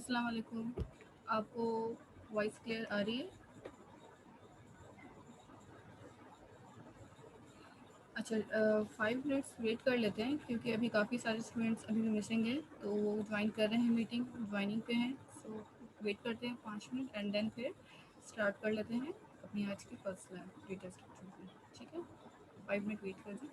अस्सलाम वालेकुम। आपको वॉइस क्लियर आ रही है? अच्छा 5 मिनट्स वेट कर लेते हैं क्योंकि अभी काफ़ी सारे स्टूडेंट्स अभी भी मिसिंग हैं, तो वो ज्वाइन कर रहे हैं, मीटिंग ज्वाइनिंग पे हैं। सो वेट करते हैं 5 मिनट एंड देन फिर स्टार्ट कर लेते हैं अपनी आज की फर्स्ट लैब डेटा स्ट्रक्चर की। ठीक है, 5 मिनट वेट कर दें।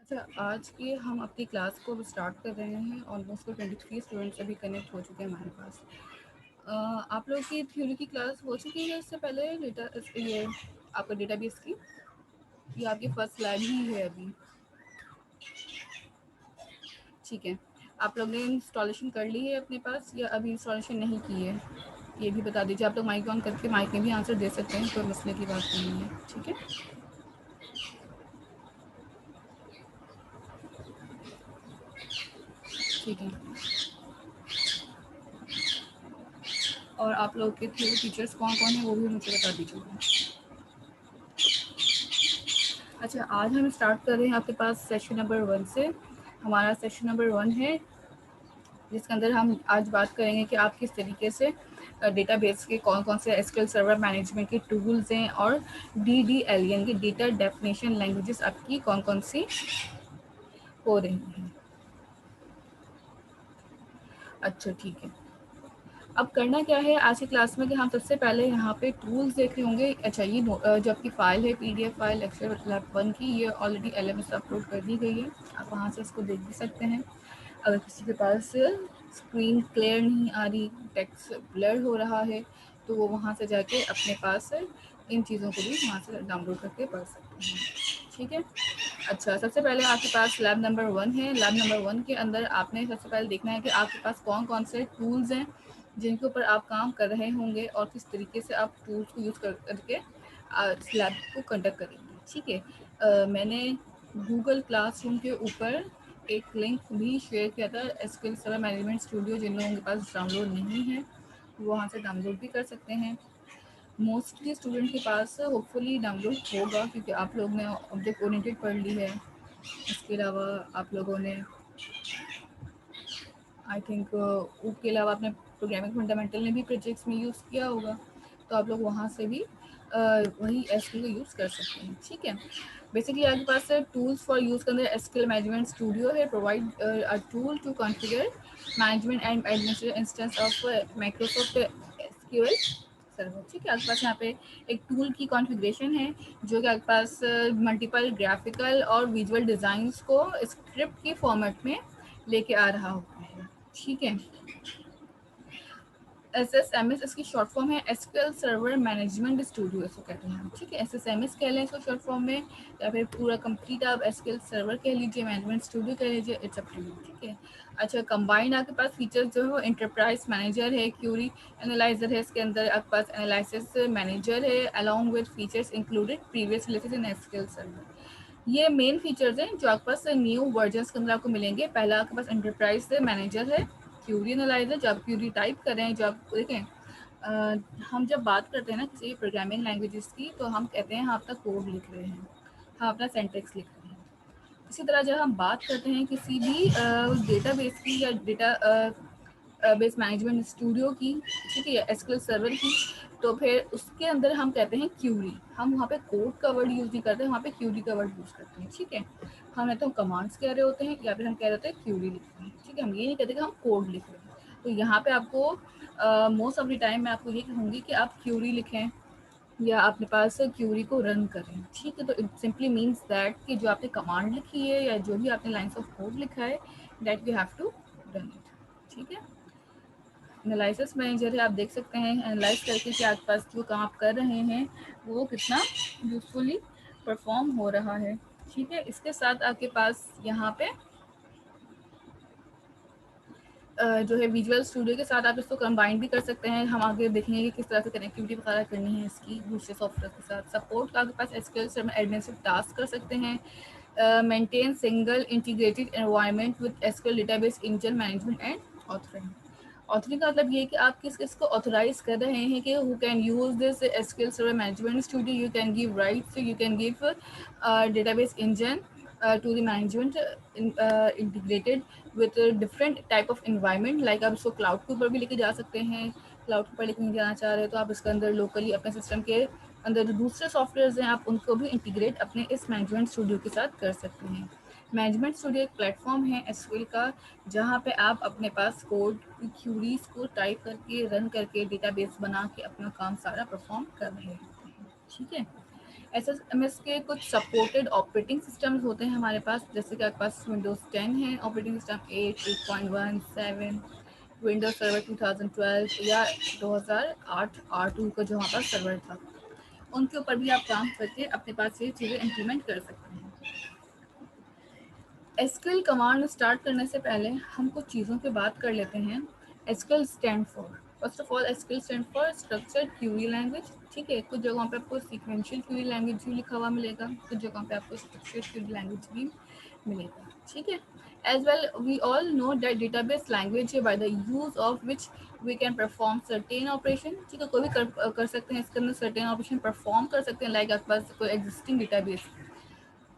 अच्छा, आज की हम अपनी क्लास को स्टार्ट कर रहे हैं। ऑलमोस्ट 23 स्टूडेंट्स अभी कनेक्ट हो चुके हैं हमारे पास। आप लोग की थ्योरी की क्लास हो चुकी है इससे पहले डेटा ये आपका डेटाबेस की, ये आपकी फर्स्ट लैब ही है अभी? ठीक है, आप लोग ने इंस्टॉलेशन कर ली है अपने पास या अभी इंस्टॉलेशन नहीं की है? ये भी बता दीजिए। आप लोग माइक ऑन करके माइक में भी आंसर दे सकते हैं, कोई मसले की बात नहीं है। ठीक है, ठीक है। और आप लोग के थ्योरी टीचर्स कौन कौन है वो भी मुझे बता दीजिए। अच्छा, आज हम स्टार्ट कर रहे हैं आपके पास सेशन नंबर 1 से। हमारा सेशन नंबर 1 है, जिसके अंदर हम आज बात करेंगे कि आप किस तरीके से डेटाबेस के कौन कौन से एसक्यूएल सर्वर मैनेजमेंट के टूल्स हैं, और डीडीएल यानी कि डेटा डेफिनेशन लैंग्वेजेस आपकी कौन कौन सी हो रही हैं। अच्छा, ठीक है। अब करना क्या है आज की क्लास में कि हम सबसे पहले यहाँ पे टूल्स देख रहे होंगे। अच्छा, ये जो आपकी फ़ाइल है पीडीएफ फाइल एक्सेल लैब 1 की, ये ऑलरेडी एलएमएस अपलोड कर दी गई है। आप वहाँ से इसको देख भी सकते हैं। अगर किसी के पास स्क्रीन क्लियर नहीं आ रही, टेक्स्ट ब्लर हो रहा है, तो वो वहाँ से जाके अपने पास इन चीज़ों को भी वहाँ से डाउनलोड करके पढ़ सकते हैं। ठीक है। अच्छा, सबसे पहले आपके पास लैब नंबर 1 है। लैब नंबर 1 के अंदर आपने सबसे पहले देखना है कि आपके पास कौन कौन से टूल्स हैं जिनके ऊपर आप काम कर रहे होंगे, और किस तरीके से आप टूल्स को यूज़ करके इस लैब को कंडक्ट करेंगे। ठीक है। मैंने गूगल क्लासरूम के ऊपर एक लिंक भी शेयर किया था, एसक्यूएल सर्वर मैनेजमेंट स्टूडियो। जिन लोगों के पास डाउनलोड नहीं है वो वहाँ से डाउनलोड भी कर सकते हैं। मोस्टली स्टूडेंट के पास होपफुली डाउनलोड होगा, क्योंकि आप लोग ने ऑब्जेक्ट ओरिएंटेड पढ़ ली है। इसके अलावा आप लोगों ने आई थिंक उसके अलावा आपने प्रोग्रामिंग फंडामेंटल ने भी प्रोजेक्ट्स में यूज़ किया होगा, तो आप लोग वहाँ से भी वही एसक्यूएल को यूज़ कर सकते हैं। ठीक है। बेसिकली आपके पास टूल्स फॉर यूज़ के अंदर एसक्यूएल मैनेजमेंट स्टूडियो है, provide a tool to configure management and administrate instance of Microsoft SQL server. ठीक है। आपके पास यहाँ पे एक टूल की कॉन्फ़िगरेशन है, जो कि आपके पास मल्टीपल ग्राफिकल और विजुअल डिज़ाइंस को स्क्रिप्ट की फॉर्मेट में लेके आ रहा होता है। ठीक है। SSMS इसकी शॉर्ट फॉर्म है, एसक्यूएल सर्वर मैनेजमेंट स्टूडियो इसको कहते हैं। ठीक है, SSMS कह लें इसको शॉर्ट फॉर्म में, या फिर पूरा कंप्लीट आप एसक्यूएल सर्वर कह लीजिए, मैनेजमेंट स्टूडियो कह लीजिए, इट्स अप टू यू। ठीक है। अच्छा, कंबाइंड आपके पास फीचर्स जो है वो इंटरप्राइज मैनेजर है, क्यूरी एनालाइजर है, इसके अंदर आपके पास एनालिसिस मैनेजर है, along with features included previous releases in SQL server. ये मेन फीचर्स हैं जो आपके पास न्यू वर्जन्स के अंदर आपको मिलेंगे। पहला आपके पास इंटरप्राइज मैनेजर है, क्यूरी एनालाइजर, जब क्यूरी टाइप करें, जब देखें हम जब बात करते हैं ना किसी प्रोग्रामिंग लैंग्वेजेस की, तो हम कहते हैं हम अपना कोड लिख रहे हैं, हम अपना सेंटेक्स लिख रहे हैं। इसी तरह जब हम बात करते हैं किसी भी डेटाबेस की या डेटा बेस मैनेजमेंट स्टूडियो की, ठीक है, या एसक्यूएल सर्वर की, तो फिर उसके अंदर हम कहते हैं क्यूरी। हम वहाँ पे कोड का वर्ड यूज़ नहीं करते, वहाँ पे क्यूरी का वर्ड यूज़ करते हैं। ठीक है। हम या तो कमांड्स कह रहे होते हैं, या फिर हम कह रहे होते हैं क्यूरी लिख रहे हैं। ठीक है, हम ये नहीं कहते कि हम कोड लिख रहे हैं। तो यहाँ पे आपको मोस्ट ऑफ द टाइम मैं आपको ये कहूँगी कि आप क्यूरी लिखें या अपने पास क्यूरी को रन करें। ठीक है। तो इट सिंपली मीन्स दैट कि जो आपने कमांड लिखी है या जो भी आपने लाइन्स ऑफ कोड लिखा है, that you have to run it. ठीक है। एनालिसिस मैनेजर है, आप देख सकते हैं एनालाइज करके कि आपके पास जो काम आप कर रहे हैं वो कितना यूजफुली परफॉर्म हो रहा है। ठीक है। इसके साथ आपके पास यहाँ पे जो है विजुअल स्टूडियो के साथ आप इसको कंबाइन भी कर सकते हैं। हम आगे देखेंगे कि किस तरह से कनेक्टिविटी वगैरह करनी है इसकी दूसरे सॉफ्टवेयर के साथ। सपोर्ट का आपके पास एसक्यूएल सर्वर एडमिनिस्ट्रेटिव टास्क कर सकते हैं। Maintain single integrated environment with SQL database engine management and authoring. Authoring का मतलब ये है कि आप किस किस को ऑथराइज कर रहे हैं कि who can use this SQL server management studio. You can give rights, you can give database engine to the management integrated with a different type of environment, like आप इसको क्लाउड के ऊपर भी लेके जा सकते हैं। क्लाउड के ऊपर लेके नहीं जाना चाह रहे तो आप इसके अंदर लोकली अपने सिस्टम के अंदर जो दूसरे सॉफ्टवेयर्स हैं आप उनको भी इंटीग्रेट अपने इस मैनेजमेंट स्टूडियो के साथ कर सकते हैं। मैनेजमेंट स्टूडियो एक प्लेटफॉर्म है एसक्यूएल का, जहाँ पे आप अपने पास कोड की क्यूरीज को टाइप करके रन करके डेटाबेस बना के अपना काम सारा परफॉर्म कर रहे होते हैं। ठीक है, एसएसएमएस के कुछ सपोर्टेड ऑपरेटिंग सिस्टम्स होते हैं हमारे पास, जैसे कि आपके पास विंडोज़ 10 है ऑपरेटिंग सिस्टम, 8, 8.1, 7, विंडोज सर्वर 2012 या 2008 R2 का जो हमारे पास सर्वर था, उनके ऊपर भी आप काम करके अपने पास ये चीज़ें इम्प्लीमेंट कर सकते हैं। एसक्यूएल कमांड स्टार्ट करने से पहले हम कुछ चीज़ों पे बात कर लेते हैं। SQL stand for, first of all SQL stand for structured Curie language. ठीक है, कुछ जगहों पे आपको सीक्वेंशियल क्यूरी लैंग्वेज भी लिखा हुआ मिलेगा, कुछ जगहों पे आपको स्ट्रक्चर्ड क्यूरी लैंग्वेज भी मिलेगा। ठीक है, as well we all know that database language है by the use of which we can perform certain operation. ठीक है, कोई भी कर सकते हैं इसके अंदर सर्टेन ऑपरेशन परफॉर्म कर सकते हैं, लाइक आपके पास कोई एग्जिस्टिंग डेटाबेस।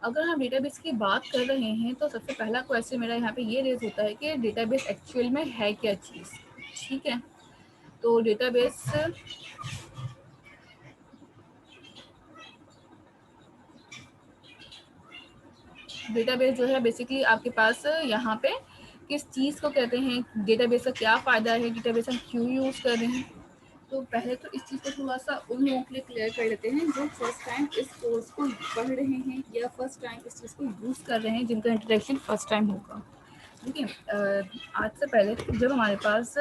अगर हम डेटाबेस की बात कर रहे हैं तो सबसे पहला क्वेश्चन मेरा यहाँ पे ये रेज होता है कि डेटाबेस एक्चुअल में है क्या चीज़। ठीक है, तो डेटाबेस जो है बेसिकली आपके पास यहाँ पे किस चीज़ को कहते हैं, डेटाबेस का क्या फ़ायदा है, डेटाबेस हम क्यों यूज़ कर रहे हैं। तो पहले तो इस चीज़ को थोड़ा सा उन लोगों के लिए क्लियर कर लेते हैं जो फर्स्ट टाइम इस कोर्स को पढ़ रहे हैं या फर्स्ट टाइम इस चीज़ को यूज़ कर रहे हैं, जिनका इंट्रोडक्शन फर्स्ट टाइम होगा। देखिए, आज से पहले जब हमारे पास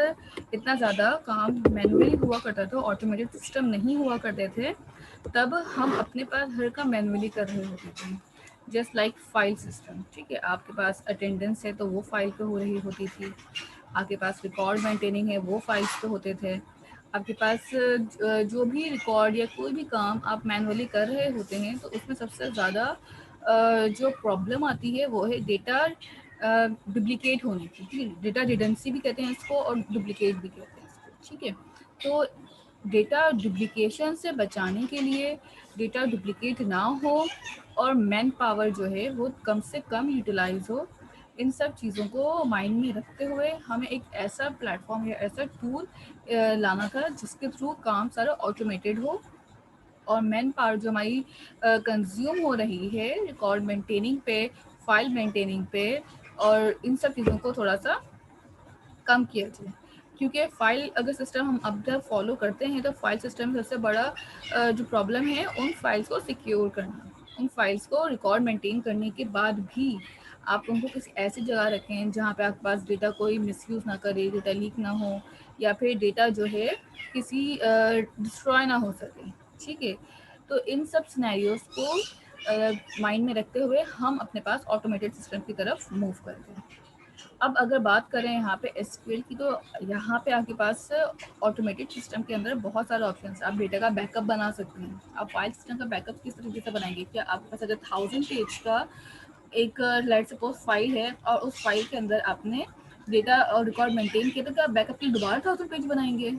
इतना ज़्यादा काम मैनुअली हुआ करता था, ऑटोमेटेड सिस्टम नहीं हुआ करते थे, तब हम अपने पास हर काम मैनुअली कर रहे होते थे। Just like file system. ठीक है, आपके पास अटेंडेंस है तो वो फाइल पे हो रही होती थी, आपके पास रिकॉर्ड मेंटेनिंग है वो फाइल्स पे होते थे, आपके पास जो भी रिकॉर्ड या कोई भी काम आप मैनुअली कर रहे होते हैं तो उसमें सबसे ज़्यादा जो प्रॉब्लम आती है वो है डेटा डुप्लीकेट होने की। ठीक है, डेटा रिडेंसी भी कहते हैं इसको और डुप्लीकेट भी कहते हैं इसको। ठीक है, तो डेटा डुप्लीकेशन से बचाने के लिए, डेटा डुप्लीकेट ना हो और मैन पावर जो है वो कम से कम यूटिलाइज हो, इन सब चीज़ों को माइंड में रखते हुए हमें एक ऐसा प्लेटफॉर्म या ऐसा टूल लाना था जिसके थ्रू काम सारा ऑटोमेटेड हो और मैन पावर जो हमारी कंज्यूम हो रही है रिकॉर्ड मेंटेनिंग पे, फाइल मेंटेनिंग पे और इन सब चीज़ों को थोड़ा सा कम किया जाए। क्योंकि फाइल अगर सिस्टम हम अब तक फॉलो करते हैं तो फाइल सिस्टम में सबसे बड़ा जो प्रॉब्लम है उन फाइल्स को सिक्योर करना। उन फाइल्स को रिकॉर्ड मेंटेन करने के बाद भी आप उनको किसी ऐसी जगह रखें जहाँ पे आपके पास डेटा कोई मिसयूज़ ना करे, डेटा लीक ना हो या फिर डेटा जो है किसी डिस्ट्रॉय ना हो सके। ठीक है, तो इन सब सिनेरियोज को माइंड में रखते हुए हम अपने पास ऑटोमेटेड सिस्टम की तरफ मूव करते हैं। अब अगर बात करें यहाँ पे एसक्यूएल की, तो यहाँ पे आपके पास ऑटोमेटेड सिस्टम के अंदर बहुत सारे ऑप्शन हैं। आप डेटा का बैकअप बना सकते हैं। आप फाइल सिस्टम का बैकअप किस तरीके से बनाएंगे, क्या आपके पास अगर 1000 पेज का एक लेट सपोज फाइल है और उस फाइल के अंदर आपने डेटा और रिकॉर्ड मेंटेन किया, तो क्या आप बैकअप के लिए दोबारा 1000 पेज बनाएंगे?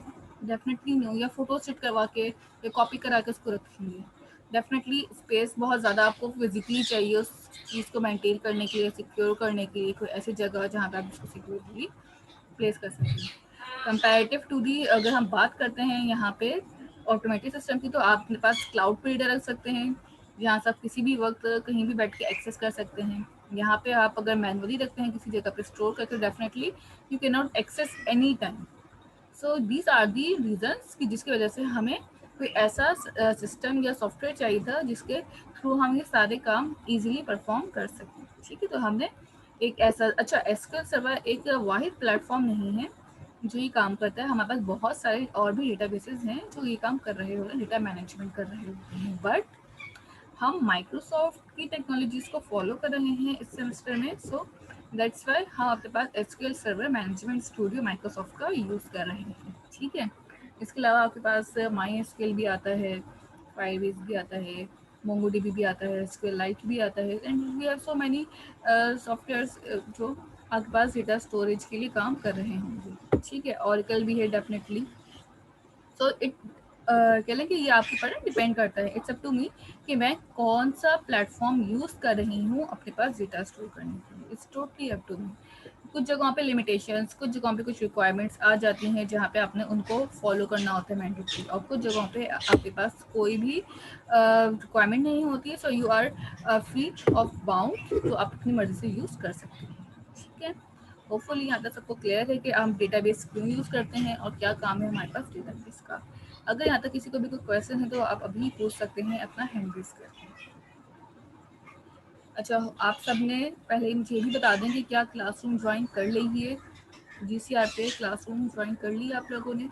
Definitely no. या फोटो सेट करवा के या कॉपी करा के उसको रखेंगे? डेफिनेटली स्पेस बहुत ज़्यादा आपको फिजिकली चाहिए उस चीज़ को मेंटेन करने के लिए, सिक्योर करने के लिए, कोई ऐसी जगह जहाँ पे आप उसको सिक्योरली प्लेस कर सकें। कंपैरेटिव टू दी अगर हम बात करते हैं यहाँ पे ऑटोमेटिक सिस्टम की, तो आप अपने पास क्लाउड पे डेटा रख सकते हैं जहाँ से आप किसी भी वक्त कहीं भी बैठ के एक्सेस कर सकते हैं। यहाँ पे आप अगर मैनुअली रखते हैं किसी जगह पे स्टोर करके, definitely you can not access any time. So these are the reasons कि जिसकी वजह से हमें कोई ऐसा सिस्टम या सॉफ्टवेयर चाहिए था जिसके थ्रू हम ये सारे काम इजीली परफॉर्म कर सकें। ठीक है, तो हमने एक ऐसा अच्छा एसक्यूएल सर्वर एक वाहिद प्लेटफॉर्म नहीं है जो ये काम करता है। हमारे पास बहुत सारे और भी डेटाबेसेस हैं जो ये काम कर रहे होते हैं, डेटा मैनेजमेंट कर रहे होते हैं, बट हम माइक्रोसॉफ्ट की टेक्नोलॉजीज को फॉलो कर रहे हैं इस सेमेस्टर में। सो दैट्स वाई हम अपने पास SQL server management studio Microsoft का यूज़ कर रहे हैं। ठीक है, इसके अलावा आपके पास माई एसक्यूएल भी आता है, फायरबेस भी आता है, मोंगोडीबी भी आता है, एसक्यूएल लाइट भी आता है, and we have so many softwares जो आपके पास डेटा स्टोरेज के लिए काम कर रहे होंगे। ठीक है, ऑरेकल भी है डेफिनेटली। सो इट कह लें कि ये आपके ऊपर डिपेंड करता है, इट्स अप टू मी कि मैं कौन सा प्लेटफॉर्म यूज़ कर रही हूँ अपने पास डेटा स्टोर करने के लिए, it's totally up to me. कुछ जगहों पे लिमिटेशंस, कुछ जगहों पे कुछ रिक्वायरमेंट्स आ जाती हैं जहाँ पे आपने उनको फॉलो करना होता है मैंडेटरी, और कुछ जगहों पे आपके पास कोई भी रिक्वायरमेंट नहीं होती है, so you are free of bound, तो आप अपनी मर्जी से यूज़ कर सकते हैं। ठीक है, होपफुली यहाँ तक सबको क्लियर है कि हम डेटाबेस क्यों यूज़ करते हैं और क्या काम है हमारे पास डेटाबेस का। अगर यहाँ तक किसी को भी कोई क्वेश्चन है तो आप अभी पूछ सकते हैं अपना हैंड रेज करके। अच्छा, आप सब ने पहले मुझे ये भी बता दें कि क्या क्लासरूम ज्वाइन कर ली है, जीसीआर पे क्लासरूम ज्वाइन कर ली आप लोगों ने?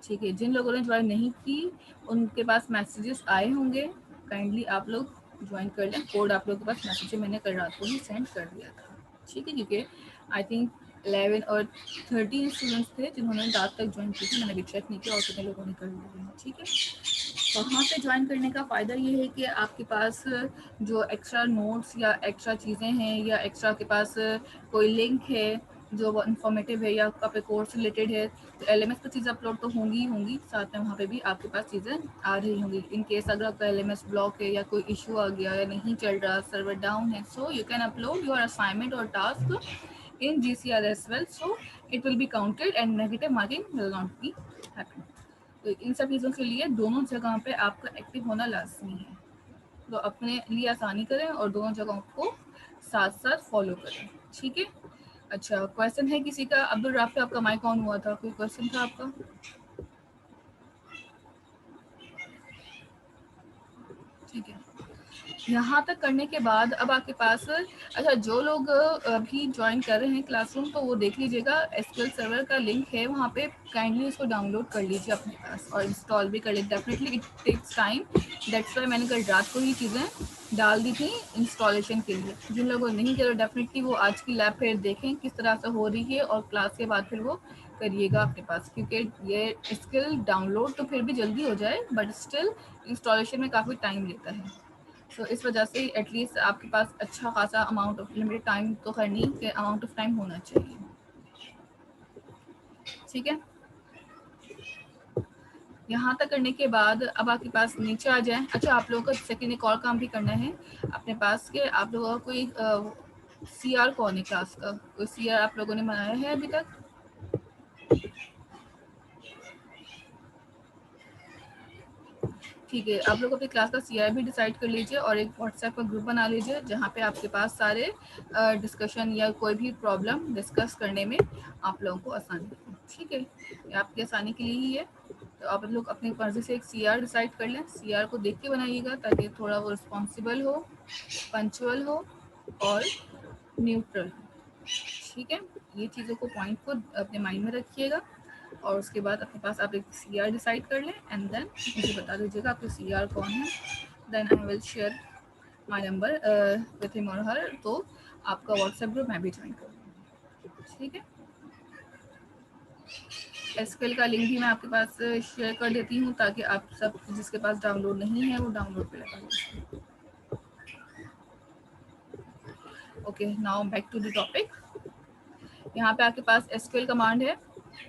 ठीक है, जिन लोगों ने ज्वाइन नहीं की उनके पास मैसेजेस आए होंगे, काइंडली आप लोग ज्वाइन कर लें। कोड आप लोगों के पास मैसेज मैंने कल रात को ही सेंड कर दिया था। ठीक है, क्योंकि आई थिंक 11 और 13 स्टूडेंट्स थे जिन्होंने रात तक ज्वाइन की थी, मैंने भी चेक नहीं किया और कितने लोगों ने कर लिया है। ठीक है, वहाँ पे ज्वाइन करने का फ़ायदा ये है कि आपके पास जो एक्स्ट्रा नोट्स या एक्स्ट्रा चीज़ें हैं या एक्स्ट्रा के पास कोई लिंक है जो वो इन्फॉर्मेटिव है या आपका कोर्स रिलेटेड है, तो एलएमएस पर चीज़ें अपलोड तो होंगी ही होंगी, साथ में वहाँ पे भी आपके पास चीज़ें आ रही होंगी। इन केस अगर आपका एलएमएस ब्लॉक है या कोई इशू आ गया या नहीं चल रहा, सर्वर डाउन है, so you can upload your assignment और task in GCR as well, so it will be counted and negative marking will not be happen. तो इन सब चीज़ों के लिए दोनों जगह पे आपका एक्टिव होना लाजमी है, तो अपने लिए आसानी करें और दोनों जगहों को साथ साथ फॉलो करें। ठीक है, अच्छा क्वेश्चन है किसी का? अब्दुल राफी, आपका माइक ऑन हुआ था, कोई क्वेश्चन था आपका? ठीक है, यहाँ तक करने के बाद अब आपके पास, अच्छा जो लोग अभी ज्वाइन कर रहे हैं क्लासरूम, तो वो देख लीजिएगा एसक्यूएल सर्वर का लिंक है वहाँ पे, काइंडली उसको डाउनलोड कर लीजिए अपने पास और इंस्टॉल भी कर लीजिए। Definitely it takes time, that's why मैंने कल रात को ही चीज़ें डाल दी थी इंस्टॉलेशन के लिए। जिन लोगों ने नहीं किया डेफिनेटली वो आज की लैब फिर देखें किस तरह से हो रही है और क्लास के बाद फिर वो करिएगा अपने पास, क्योंकि ये स्किल डाउनलोड तो फिर भी जल्दी हो जाए बट स्टिल इंस्टॉलेशन में काफ़ी टाइम लेता है। तो इस वजह से एटलीस्ट आपके पास अच्छा खासा अमाउंट ऑफ लिमिटेड टाइम तो करनी के अमाउंट ऑफ टाइम होना चाहिए। ठीक है, यहाँ तक करने के बाद अब आपके पास नीचे आ जाए। अच्छा, आप लोगों को सेकेंड एक और काम भी करना है अपने पास के, आप लोगों का कोई सीआर कौन है क्लास का? कोई सीआर आप लोगों ने बनाया है अभी तक? ठीक है, आप लोग अपनी क्लास का सीआर भी डिसाइड कर लीजिए और एक व्हाट्सएप का ग्रुप बना लीजिए जहाँ पे आपके पास सारे डिस्कशन या कोई भी प्रॉब्लम डिस्कस करने में आप लोगों को आसानी हो। ठीक है, ये आपकी आसानी के लिए ही है, तो आप लोग अपनी मर्जी से एक सीआर डिसाइड कर लें। सीआर को देख के बनाइएगा ताकि थोड़ा वो रिस्पॉन्सिबल हो, पंचुअल हो और न्यूट्रल हो। ठीक है, ये चीज़ों को पॉइंट को अपने माइंड में रखिएगा और उसके बाद अपने पास आप एक सीआर डिसाइड कर लें एंड देन मुझे बता दीजिएगा आपके सीआर कौन है। Then I will share my number with him और हर, तो आपका व्हाट्सएप ग्रुप मैं भी ज्वाइन करूँगी। ठीक है, एसक्यूएल का लिंक भी मैं आपके पास शेयर कर देती हूँ ताकि आप सब जिसके पास डाउनलोड नहीं है वो डाउनलोड कर लेगा। Okay, now back to the topic. यहाँ पे आपके पास एसक्यूएल कमांड है।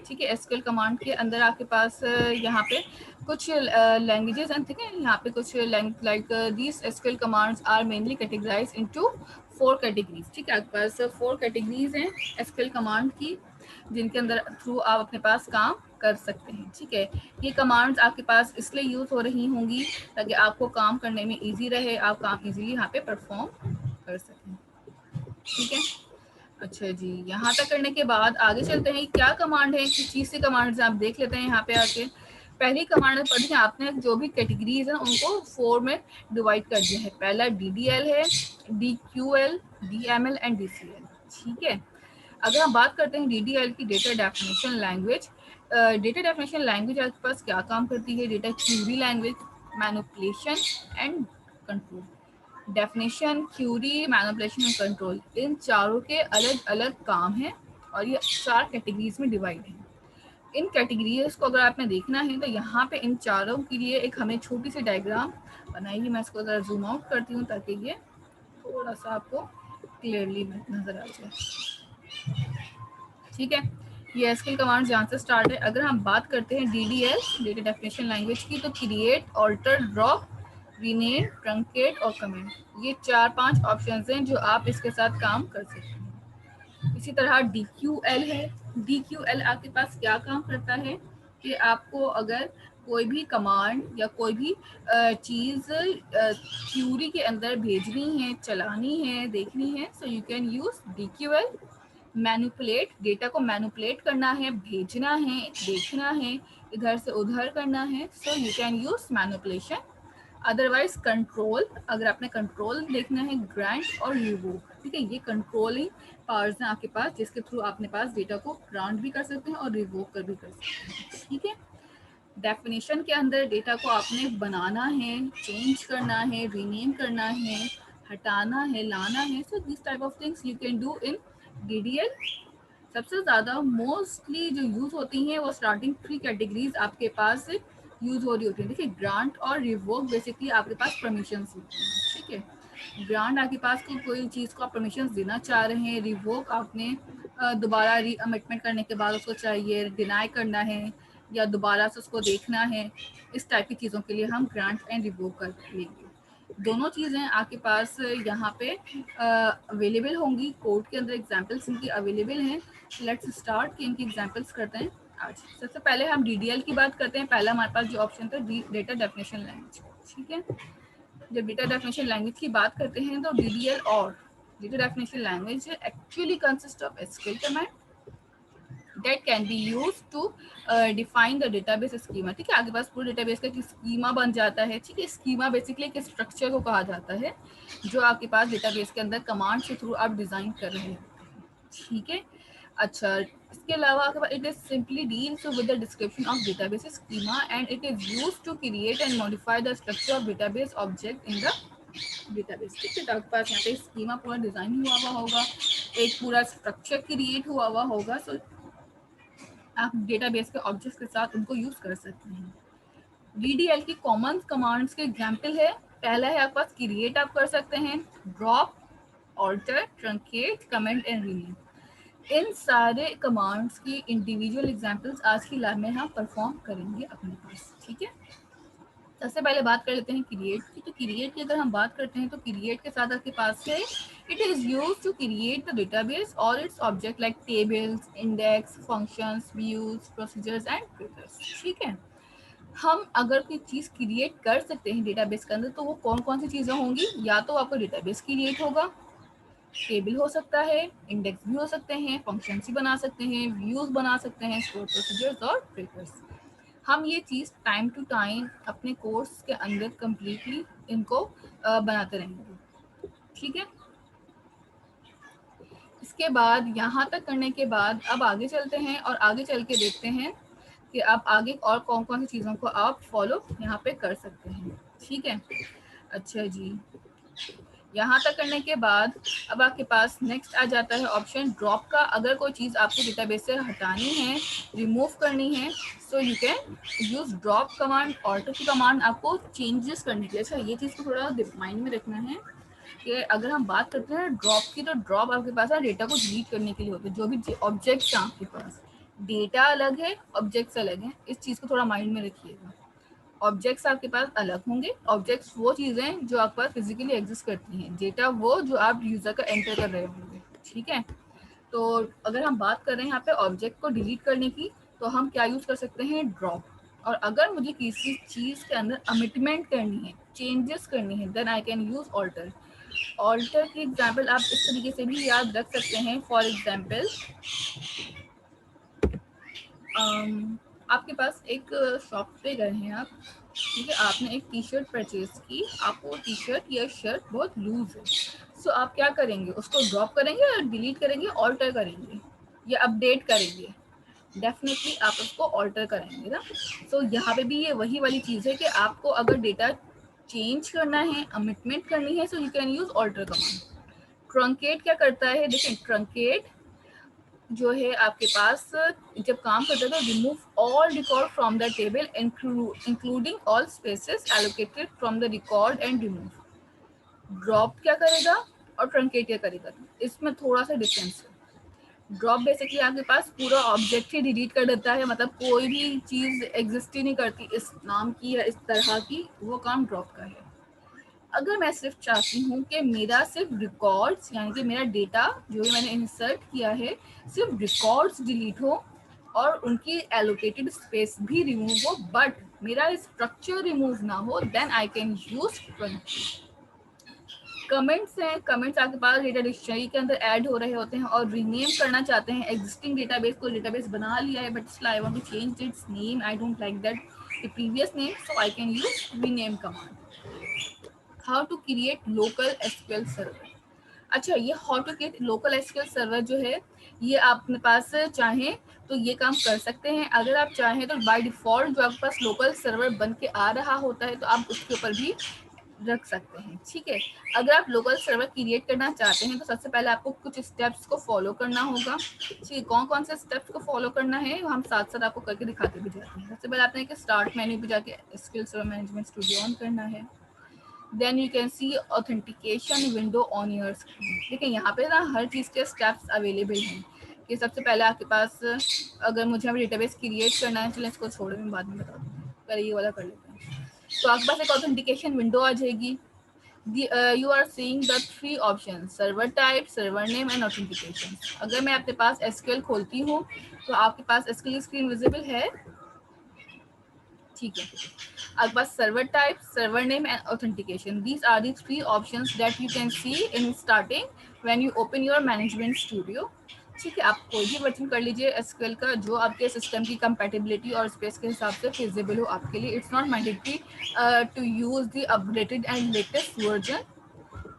ठीक है, एसक्यूएल कमांड के अंदर आपके पास यहाँ पे कुछ लैंग्वेजेस हैं। ठीक है, यहाँ पे कुछ like these SQL commands are mainly categorize into 4 categories. ठीक है, आपके पास 4 कैटेगरीज हैं एसक्यूएल कमांड की जिनके अंदर थ्रू आप अपने पास काम कर सकते हैं। ठीक है, ये कमांड्स आपके पास इसलिए यूज हो रही होंगी ताकि आपको काम करने में ईजी रहे, आप काम ईजिली यहाँ पे परफॉर्म कर सकें। ठीक है, अच्छा जी, यहाँ तक करने के बाद आगे चलते हैं। क्या कमांड है, किस चीज़ से कमांड्स आप देख लेते हैं यहाँ पे आके। पहली कमांड पढ़ी है आपने, जो भी कैटेगरीज हैं उनको 4 में डिवाइड कर दिया है। पहला DDL है, DQL, DML एंड DCL। ठीक है, अगर हम बात करते हैं DDL की, data definition language. Data definition language आपके पास क्या काम करती है? Data query language, manipulation and control. Definition, query, manipulation and control, इन चारों के अलग अलग काम हैं और ये 4 कैटेगरीज में डिवाइड हैं। इन कैटेगरीज को अगर आपने देखना है तो यहाँ पे इन चारों के लिए एक हमें छोटी सी डायग्राम बनाई है। मैं इसको ज़रा जूम आउट करती हूँ ताकि ये थोड़ा सा आपको क्लियरली नज़र आ जाए। ठीक है, ये एसक्यूएल कमांड्स यहाँ से स्टार्ट है। अगर हम बात करते हैं डीडीएल डेटा डेफिनेशन लैंग्वेज की, तो create, alter, drop, rename, truncate और कमेंट, ये 4-5 ऑप्शंस हैं जो आप इसके साथ काम कर सकते हैं। इसी तरह DQL है। DQL आपके पास क्या काम करता है कि आपको अगर कोई भी कमांड या कोई भी चीज़ क्यूरी के अंदर भेजनी है, चलानी है, देखनी है, so you can use DQL। Manipulate, data को मैनिपुलेट करना है, भेजना है, देखना है, इधर से उधर करना है, so you can use manipulation. Otherwise control, अगर आपने कंट्रोल देखना है, ग्रांट और रिवोक, ठीक है, ये कंट्रोलिंग पावर्स हैं आपके पास, जिसके थ्रू आपने पास डेटा को ग्रांट भी कर सकते हैं और रिवोक कर भी कर सकते हैं, ठीक है। डेफिनेशन के अंदर डेटा को आपने बनाना है, चेंज करना है, रीनेम करना है, हटाना है, लाना है, so this type of things you can do in DDL. सबसे ज़्यादा मोस्टली जो यूज़ होती हैं वो स्टार्टिंग 3 कैटेगरीज आपके पास यूज़ हो रही होती है। देखिए, ग्रांट और रिवोक बेसिकली आपके पास परमिशंस होती हैं, ठीक है। ग्रांट आपके पास कोई चीज़ को आप परमिशंस देना चाह रहे हैं, रिवोक आपने दोबारा रीअमिटमेंट करने के बाद उसको चाहिए, डिनाई करना है या दोबारा से उसको देखना है, इस टाइप की चीज़ों के लिए हम ग्रांट एंड रिवोक कर लेंगे। दोनों चीज़ें आपके पास यहाँ पे अवेलेबल होंगी, कोड के अंदर एग्जाम्पल्स इनकी अवेलेबल हैं। लेट्स स्टार्ट कि इनकी एग्जाम्पल्स करते हैं आज। सबसे पहले हम डीडीएल की बात करते हैं। पहला हमारे पास जो ऑप्शन था डेटा डेफिनेशन लैंग्वेज, ठीक है। जब डेटा डेफिनेशन लैंग्वेज की बात करते हैं तो डीडीएल और data definition language actually consist of SQL command that can be used to define the database schema, ठीक है। आपके पास पूरे डेटाबेस का स्कीमा बन जाता है, ठीक है। स्कीमा बेसिकली एक स्ट्रक्चर को कहा जाता है जो आपके पास डेटाबेस के अंदर कमांड के थ्रू आप डिजाइन कर रहे हैं, ठीक है। अच्छा, इसके अलावा it is simply deals with the description of database schema and it is used to create and modify the structure of database object in the database, ठीक है। तो आपके पास यहाँ पे स्कीमा पूरा डिजाइन हुआ होगा, एक पूरा स्ट्रक्चर क्रिएट हुआ होगा, सो आप डेटाबेस के ऑब्जेक्ट्स के साथ उनको यूज कर सकते हैं। डीडीएल की कॉमन कमांड्स के एग्जांपल है, पहला है आपके पास क्रिएट, आप कर सकते हैं, drop, alter, truncate, comment and rename. इन सारे कमांड्स की इंडिविजुअल एग्जांपल्स आज की लैब में हम परफॉर्म करेंगे अपने पास, ठीक है। सबसे पहले बात कर लेते हैं क्रिएट की। तो क्रिएट की अगर हम बात करते हैं तो क्रिएट के साथ आपके पास है, it is used to create the database और its object like tables, index, functions, views, procedures and triggers, ठीक है। हम अगर कोई चीज़ क्रिएट कर सकते हैं डेटाबेस के अंदर तो वो कौन कौन सी चीज़ें होंगी, या तो आपका डेटाबेस क्रिएट होगा, टेबल हो सकता है, इंडेक्स भी हो सकते हैं, फंक्शंस भी बना सकते हैं, व्यूज बना सकते हैं, स्टोर प्रोसीजर्स और ट्रिगर्स। हम ये चीज़ टाइम टू टाइम अपने कोर्स के अंदर कम्प्लीटली इनको बनाते रहेंगे, ठीक है। इसके बाद यहाँ तक करने के बाद अब आगे चलते हैं और आगे चल के देखते हैं कि आप आगे और कौन कौन सी चीज़ों को आप फॉलो यहाँ पे कर सकते हैं, ठीक है। अच्छा जी, यहाँ तक करने के बाद अब आपके पास नेक्स्ट आ जाता है ऑप्शन ड्रॉप का। अगर कोई चीज़ आपको डेटाबेस से हटानी है, रिमूव करनी है, so you can use drop command. Alter की कमांड आपको चेंजेस करने के लिए, अच्छा ये चीज़ को थोड़ा माइंड में रखना है कि अगर हम बात करते हैं ड्रॉप की, तो ड्रॉप आपके पास है डेटा को डिलीट करने के लिए होता है। जो भी ऑब्जेक्ट्स हैं आपके पास, डेटा अलग है, ऑब्जेक्ट्स अलग हैं, इस चीज़ को थोड़ा माइंड में रखिएगा। ऑब्जेक्ट्स आपके पास अलग होंगे, ऑब्जेक्ट्स वो चीज़ें जो आपके पास फिजिकली एग्जिस्ट करती हैं, डेटा वो जो आप यूज़र का एंटर कर रहे होंगे, ठीक है। तो अगर हम बात कर रहे हैं यहाँ पे ऑब्जेक्ट को डिलीट करने की, तो हम क्या यूज़ कर सकते हैं, ड्रॉप। और अगर मुझे किसी चीज़ के अंदर अमिटमेंट करनी है, चेंजेस करनी है, then I can use alter. Alter की एग्जाम्पल आप इस तरीके से भी याद रख सकते हैं। फॉर एग्जाम्पल, आपके पास एक शॉप पे गए हैं आप, ठीक है, आपने एक टी शर्ट परचेज की, आपको वो टी शर्ट या शर्ट बहुत लूज है, सो आप क्या करेंगे, उसको ड्रॉप करेंगे या डिलीट करेंगे, ऑल्टर करेंगे या अपडेट करेंगे, डेफिनेटली आप उसको ऑल्टर करेंगे ना। सो यहाँ पे भी ये वही वाली चीज़ है कि आपको अगर डेटा चेंज करना है, अमिटमेंट करनी है, so you can use alter command. Truncate क्या करता है, देखिए ट्रंकेट जो है आपके पास जब काम करता है तो remove all record from the table including all spaces allocated from the record and remove. Drop क्या करेगा और ट्रंकेट क्या करेगा, इसमें थोड़ा सा डिफरेंस है। ड्रॉप बेसिकली आपके पास पूरा ऑब्जेक्ट ही डिलीट कर देता है, मतलब कोई भी चीज़ एग्जिस्ट ही नहीं करती इस नाम की या इस तरह की, वो काम ड्रॉप का है। अगर मैं सिर्फ चाहती हूँ कि मेरा सिर्फ रिकॉर्ड्स यानी कि मेरा डेटा जो भी मैंने इंसर्ट किया है सिर्फ रिकॉर्ड्स डिलीट हो और उनकी एलोकेटेड स्पेस भी रिमूव हो बट मेरा स्ट्रक्चर रिमूव ना हो, then I can use 20। Comments हैं, कमेंट्स आपके पास डेटा डिक्शनरी के अंदर ऐड हो रहे होते हैं और रीनेम करना चाहते हैं एग्जिस्टिंग डेटाबेस को, डेटाबेस बना लिया है but still I want to change its name, I don't like that the previous name, so I can use rename command. How to create local SQL server. अच्छा, ये how to create local SQL server जो है ये आप अपने पास चाहें तो ये काम कर सकते हैं। अगर आप चाहें तो बाय डिफॉल्ट जो आपके पास लोकल सर्वर बन के आ रहा होता है तो आप उसके ऊपर भी रख सकते हैं। ठीक है, अगर आप लोकल सर्वर क्रिएट करना चाहते हैं तो सबसे पहले आपको कुछ स्टेप्स को फॉलो करना होगा। ठीक है, कौन कौन से स्टेप्स को फॉलो करना है हम साथ साथ आपको करके दिखाते भी जाते हैं। सबसे पहले आपने कि स्टार्ट मेन्यू पे जाके SQL server management studio on करना है। Then you can see authentication window on your screen. देखिए यहाँ पे ना हर चीज़ के स्टेप्स अवेलेबल हैं कि सबसे पहले आपके पास अगर मुझे अभी डेटाबेस क्रिएट करना है, चलें इसको छोड़ मैं बाद में बता दूँ, पहले ये वाला कर लेते हैं। तो आपके पास एक ऑथेंटिकेशन विंडो आ जाएगी। You are seeing the three options: server type, server name and authentication। अगर मैं अपने पास SQL खोलती हूँ तो आपके पास SQL स्क्रीन विजिबल है। ठीक है, आपके पास server type, server name and authentication, these are the three options that you can see in starting when you open your management studio. ठीक है, आप कोई भी वर्जन कर लीजिए एसक्यूएल का जो आपके सिस्टम की कंपैटिबिलिटी और स्पेस के हिसाब से फिजिबल हो आपके लिए। It's not mandatory to use the updated and latest version.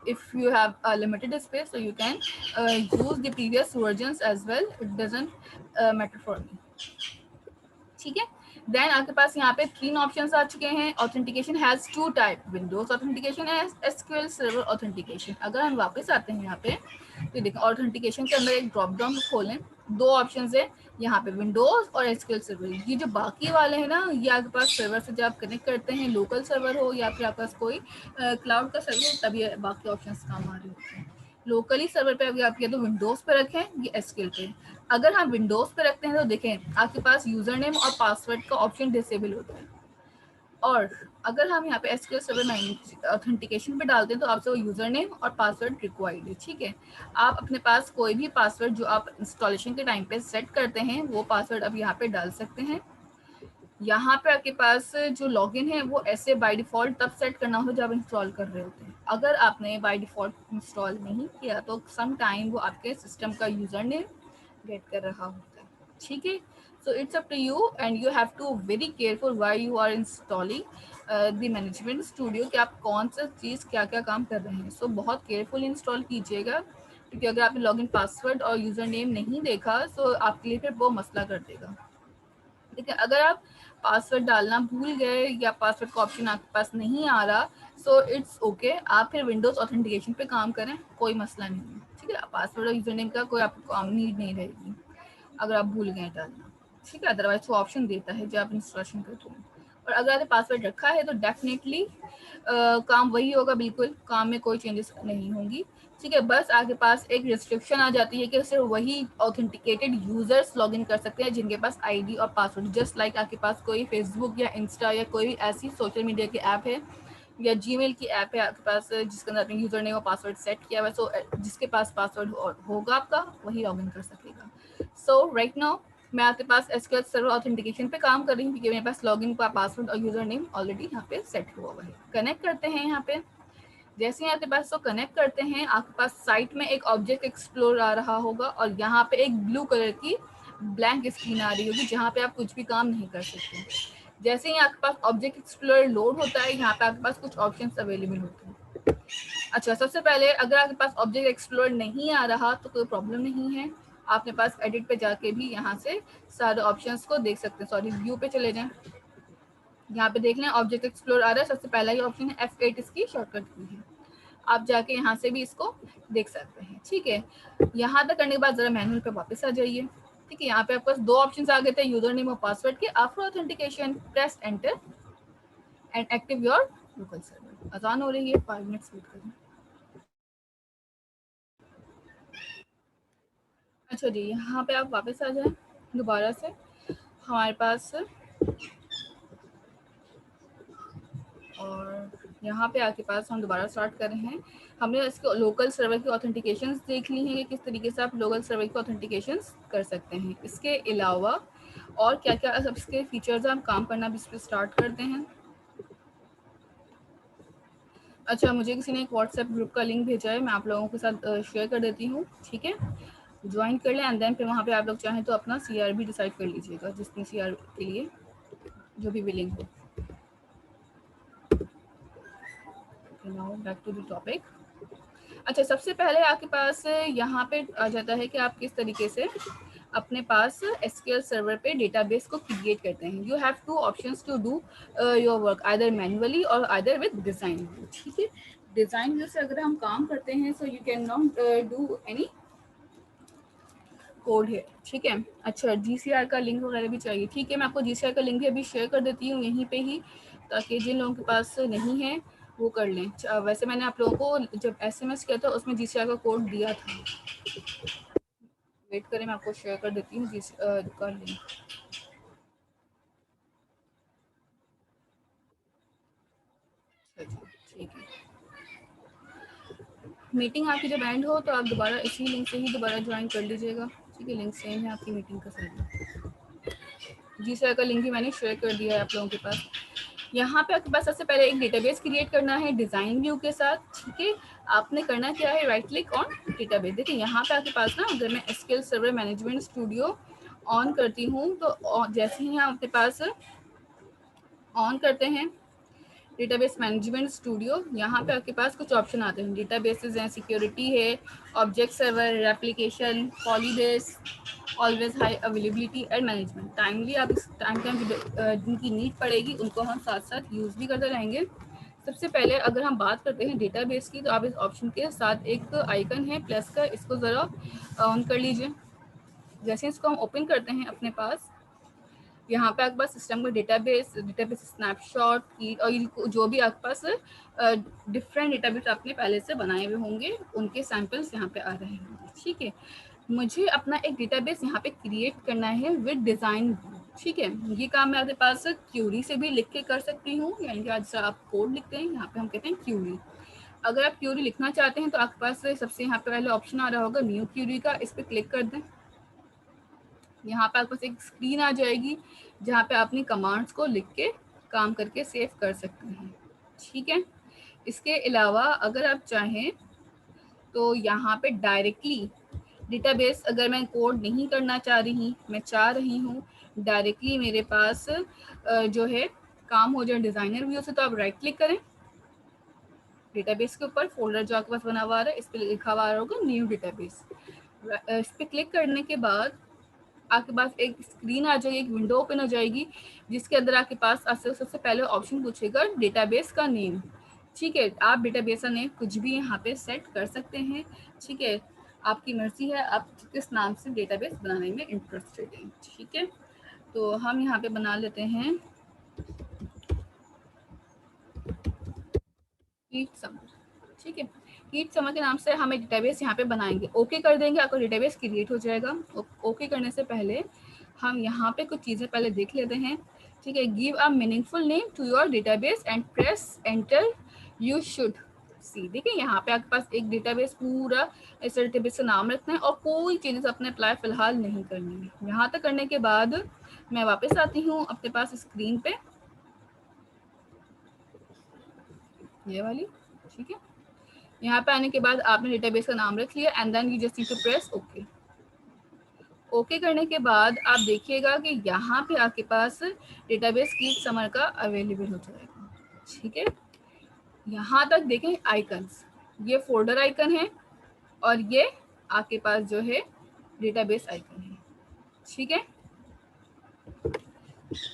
if you have a limited space so you can use the previous versions as well, it doesn't matter for me। ठीक है, then आपके पास यहाँ पे तीन options आ चुके हैं। Authentication has two type: windows authentication and SQL server authentication. अगर हम वापस आते हैं यहाँ पे तो देखो ऑथेंटिकेशन के अंदर एक ड्रॉप डाउन खोलें, दो ऑप्शंस है यहाँ पे, विंडोज और एसक्यूएल सर्वर। ये जो बाकी वाले हैं ना ये आपके पास सर्वर से जब आप कनेक्ट करते हैं, लोकल सर्वर हो या फिर आपके पास कोई क्लाउड का सर्वर हो, तब ये बाकी ऑप्शंस काम आ रहे होते हैं। लोकली सर्वर पे अगर आप या तो विंडोज पे रखें ये एसक्यूएल पे। अगर हम विंडोज पे रखते हैं तो देखें आपके पास यूजर नेम और पासवर्ड का ऑप्शन डिसेबल होता है, और अगर हम यहाँ पे एसक्यूएल सर्वर ऑथेंटिकेशन पे डालते हैं तो आपसे वो यूजर नेम और पासवर्ड रिक्वायर्ड है। ठीक है, आप अपने पास कोई भी पासवर्ड जो आप इंस्टॉलेशन के टाइम पे सेट करते हैं वो पासवर्ड अब यहाँ पे डाल सकते हैं। यहाँ पे आपके पास जो लॉगिन है वो ऐसे बाय डिफॉल्ट तब सेट करना हो जब इंस्टॉल कर रहे होते हैं। अगर आपने बाय डिफॉल्ट इंस्टॉल नहीं किया तो सम टाइम वो आपके सिस्टम का यूजर नेम गेट कर रहा होता है। ठीक है, so it's up to you and you have to very careful why you are installing the management studio कि आप कौन सा चीज़ क्या क्या काम कर रहे हैं। सो बहुत केयरफुल इंस्टॉल कीजिएगा क्योंकि अगर आपने लॉगिन पासवर्ड और यूज़र नेम नहीं देखा तो आपके लिए फिर वो मसला कर देगा। ठीक है, अगर आप पासवर्ड डालना भूल गए या पासवर्ड का ऑप्शन आपके पास नहीं आ रहा सो इट्स ओके, आप फिर विंडोज ऑथेंटिकेशन पे काम करें, कोई मसला नहीं है। ठीक है, पासवर्ड और यूजर नेम का कोई आपको नीड नहीं रहेगी अगर आप भूल गए डालना। ठीक है, अदरवाइज वो ऑप्शन देता है जब आप इंस्टॉलेशन करते हैं। और अगर आपने पासवर्ड रखा है तो डेफिनेटली काम वही होगा, बिल्कुल काम में कोई चेंजेस नहीं होंगी। ठीक है, बस आपके पास एक रिस्ट्रिक्शन आ जाती है कि सिर्फ वही ऑथेंटिकेटेड यूजर्स लॉगिन कर सकते हैं जिनके पास आईडी और पासवर्ड, जस्ट लाइक आपके पास कोई फेसबुक या इंस्टा या कोई ऐसी सोशल मीडिया की ऐप है या जीमेल की ऐप है आपके पास जिसके अंदर आपने यूजर नेम और पासवर्ड सेट किया हुआ है, सो जिसके पास पासवर्ड होगा आपका वही लॉगिन कर सकेगा। सो राइट नाउ मैं आपके पास एसक्यूएल सर्वर ऑथेंटिकेशन पे काम कर रही हूँ क्योंकि मेरे पास लॉगिन का पासवर्ड और यूजर नेम ऑलरेडी यहाँ पे सेट हुआ हुआ है। कनेक्ट करते हैं यहाँ पे, जैसे ही आपके पास तो कनेक्ट करते हैं आपके पास साइट में एक ऑब्जेक्ट एक्सप्लोर आ रहा होगा और यहाँ पे एक ब्लू कलर की ब्लैंक स्क्रीन आ रही होगी जहाँ पे आप कुछ भी काम नहीं कर सकते। जैसे ही आपके पास ऑब्जेक्ट एक्सप्लोर लोड होता है यहाँ पे आपके पास कुछ ऑप्शंस अवेलेबल होते हैं। अच्छा, सबसे पहले अगर आपके पास ऑब्जेक्ट एक्सप्लोर नहीं आ रहा तो कोई प्रॉब्लम नहीं है, आपके पास एडिट पे जाके भी यहाँ से सारे ऑप्शंस को देख सकते हैं। सॉरी, व्यू पे चले जाएं, यहाँ पे देख लें ऑब्जेक्ट एक्सप्लोर आ रहा है, सबसे पहला ही ऑप्शन है F8 इसकी शॉर्टकट की है, आप जाके यहाँ से भी इसको देख सकते हैं। ठीक है, यहाँ तक करने के बाद जरा मैनुअल पे वापस आ जाइए। ठीक है, यहाँ पे आपके पास दो ऑप्शंस आ गए थे यूजर नेम और पासवर्ड के। After authentication press enter and active your local server. अजान हो रही है, 5 मिनट्स वेट करें। अच्छा जी, यहाँ पे आप वापस आ जाएं दोबारा से हमारे पास, और यहाँ पे आपके पास हम दोबारा स्टार्ट कर रहे हैं। हमने इसके लोकल सर्वर की ऑथेंटिकेशंस देख ली हैं कि किस तरीके से आप लोकल सर्वर की ऑथेंटिकेशंस कर सकते हैं। इसके अलावा और क्या क्या सब इसके फीचर्स हम काम करना भी इस पर स्टार्ट करते हैं। अच्छा, मुझे किसी ने एक व्हाट्सएप ग्रुप का लिंक भेजा है, मैं आप लोगों के साथ शेयर कर देती हूँ, ठीक है। ज्वाइन कर लें एंड देन फिर वहाँ पे आप लोग चाहें तो अपना CR भी डिसाइड कर लीजिएगा, जिसमें CR के लिए जो भी विलिंग हो। Now back to the topic. अच्छा, सबसे पहले आपके पास यहाँ पे आ जाता है कि आप किस तरीके से अपने पास SQL सर्वर पे डेटाबेस को क्रिएट करते हैं। You have two options to do your work, either manually और आइदर विद डिज़ाइन, ठीक है। डिज़ाइन व्यू से अगर हम काम करते हैं सो you can not do any code है, ठीक है। अच्छा, GCR का लिंक वगैरह भी चाहिए, ठीक है। मैं आपको GCR का लिंक भी अभी शेयर कर देती हूँ यहीं पे ही, ताकि जिन लोगों के पास नहीं है वो कर लें। वैसे मैंने आप लोगों को जब SMS किया था उसमें GCR का कोड दिया था। वेट करें, मैं आपको शेयर कर देती हूँ GCR का लिंक। ठीक है, मीटिंग आपकी जब एंड हो तो आप दोबारा इसी लिंक से ही दोबारा ज्वाइन कर लीजिएगा, ठीक है। लिंक सेम है आपकी मीटिंग का साथ। GCR का लिंक भी मैंने शेयर कर दिया है आप लोगों के पास। यहाँ पे आपके पास सबसे पहले एक डेटाबेस क्रिएट करना है डिज़ाइन व्यू के साथ, ठीक है। आपने करना क्या है, राइट क्लिक ऑन डेटाबेस। देखिए यहाँ पे आपके पास ना, अगर मैं SQL server management studio on करती हूँ तो जैसे ही हम अपने पास ऑन करते हैं डेटाबेस मैनेजमेंट स्टूडियो, यहाँ पे आपके पास कुछ ऑप्शन आते हैं। डेटाबेसेस हैं, सिक्योरिटी है, object server, application, PolyBase, always high availability and management. Timely आप इस टाइम जिनकी नीड पड़ेगी उनको हम साथ साथ यूज़ भी करते रहेंगे। सबसे पहले अगर हम बात करते हैं डेटाबेस की, तो आप इस ऑप्शन के साथ एक आइकन है प्लस का, इसको ज़रा ऑन कर लीजिए। जैसे इसको हम ओपन करते हैं अपने पास, यहाँ पे आपके पास सिस्टम का डेटाबेस स्नैपशॉट की, और जो भी आपके पास डिफरेंट डेटाबेस आपने पहले से बनाए हुए होंगे उनके सैंपल्स यहाँ पे आ रहे हैं, ठीक है। मुझे अपना एक डेटाबेस यहाँ पे क्रिएट करना है विद डिज़ाइन, ठीक है। ये काम मैं आपके पास क्यूरी से भी लिख के कर सकती हूँ, यानी कि आज आप कोड लिखते हैं, यहाँ पे हम कहते हैं क्यूरी। अगर आप क्यूरी लिखना चाहते हैं तो आपके पास सबसे यहाँ पे पहले ऑप्शन आ रहा होगा न्यू क्यूरी का, इस पर क्लिक कर दें। यहाँ पे आपके पास एक स्क्रीन आ जाएगी जहाँ पे अपनी कमांड्स को लिख के काम करके सेव कर सकते हैं, ठीक है। इसके अलावा अगर आप चाहें तो यहाँ पे डायरेक्टली डेटाबेस, अगर मैं कोड नहीं करना चाह रही, मैं चाह रही हूँ डायरेक्टली मेरे पास जो है काम हो जाए डिज़ाइनर व्यू से, तो आप राइट क्लिक करें डेटाबेस के ऊपर, फोल्डर जो आपके पास बना हुआ है इस पर लिखा हुआ होगा न्यू डेटाबेस। इस पर क्लिक करने के बाद आपके पास एक स्क्रीन आ जाएगी, एक विंडो ओपन हो जाएगी, जिसके अंदर आपके पास सबसे पहले ऑप्शन पूछेगा डेटाबेस का नेम, ठीक है। आप डेटाबेस का नेम कुछ भी यहाँ पे सेट कर सकते हैं, ठीक है। आपकी मर्जी है आप किस नाम से डेटाबेस बनाने में इंटरेस्टेड हैं, ठीक है। तो हम यहाँ पे बना लेते हैं कीट समर, ठीक है। कीट समर के नाम से हम एक डेटाबेस यहाँ पे बनाएंगे। ओके कर देंगे, आपका डेटाबेस क्रिएट हो जाएगा। ओके करने से पहले हम यहाँ पे कुछ चीज़ें पहले देख लेते हैं, ठीक है। Give a meaningful name to your database and press enter, you should see. देखिए यहाँ पे आपके पास एक डेटाबेस पूरा इस डेटाबेस का नाम रखना है और कोई चेंजेस अपने अप्लाई फिलहाल नहीं करनी है। यहाँ तक करने के बाद मैं वापस आती हूँ अपने पास स्क्रीन पे, ये वाली, ठीक है। यहाँ पे आने के बाद आपने डेटाबेस का नाम रख लिया and then you just need to press okay. Okay करने के बाद आप देखिएगा कि यहाँ पे आपके पास डेटाबेस कीट समर का अवेलेबल हो जाएगा, ठीक है। यहाँ तक देखें आइकन्स, ये फोल्डर आइकन है और ये आपके पास जो है डेटाबेस आइकन है, ठीक है।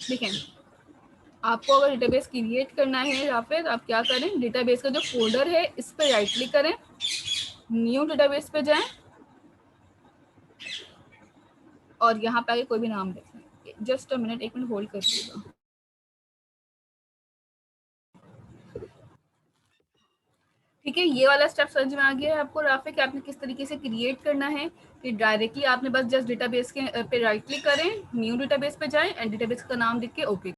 देखें, आपको अगर डेटाबेस क्रिएट करना है या फिर आप क्या करें, डेटाबेस का जो फोल्डर है इस पर राइट क्लिक करें, न्यू डेटाबेस पे जाएं और यहाँ पे आगे कोई भी नाम देखें। जस्ट अ मिनट, एक मिनट होल्ड करिएगा। ठीक है, ये वाला स्टेप समझ में आ गया है आपको राफे कि आपने किस तरीके से क्रिएट करना है, कि डायरेक्टली आपने बस जस्ट डेटाबेस के पे राइट क्लिक करें, न्यू डेटाबेस पे जाएं एंड डेटाबेस का नाम लिख के ओके